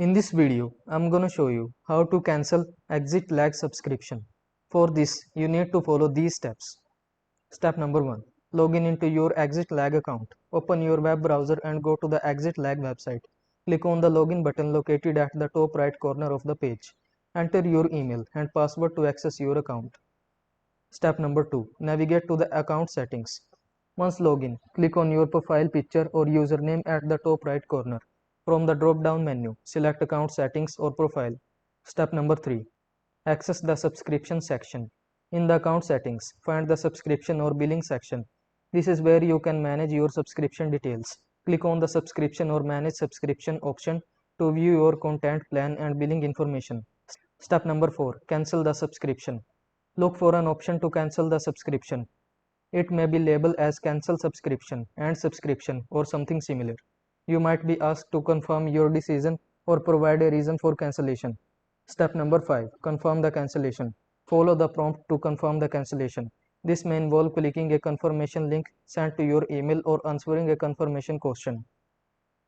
In this video, I'm gonna show you how to cancel Exitlag subscription. For this, you need to follow these steps. Step number 1. Login into your Exitlag account. Open your web browser and go to the Exitlag website. Click on the login button located at the top right corner of the page. Enter your email and password to access your account. Step number 2. Navigate to the account settings. Once login, click on your profile picture or username at the top right corner. From the drop-down menu, select Account Settings or Profile. Step number 3. Access the subscription section. In the account settings, find the subscription or billing section. This is where you can manage your subscription details. Click on the subscription or manage subscription option to view your content plan and billing information. Step number 4. Cancel the subscription. Look for an option to cancel the subscription. It may be labeled as cancel subscription, end subscription, or something similar. You might be asked to confirm your decision or provide a reason for cancellation. Step number 5. Confirm the cancellation. Follow the prompt to confirm the cancellation. This may involve clicking a confirmation link sent to your email or answering a confirmation question.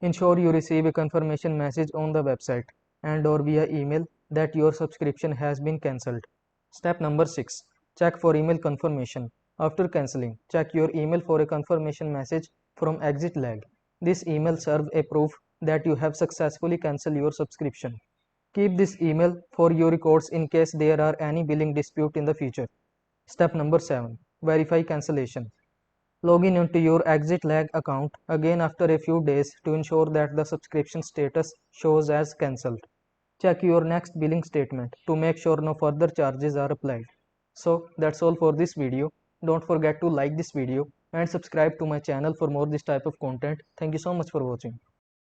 Ensure you receive a confirmation message on the website and/or via email that your subscription has been cancelled. Step number 6. Check for email confirmation. After cancelling, check your email for a confirmation message from Exitlag. This email serves a proof that you have successfully cancelled your subscription. Keep this email for your records in case there are any billing dispute in the future. Step number 7. Verify cancellation. Log in into your Exitlag account again after a few days to ensure that the subscription status shows as cancelled. Check your next billing statement to make sure no further charges are applied. So that's all for this video. Don't forget to like this video and subscribe to my channel for more this type of content. Thank you so much for watching.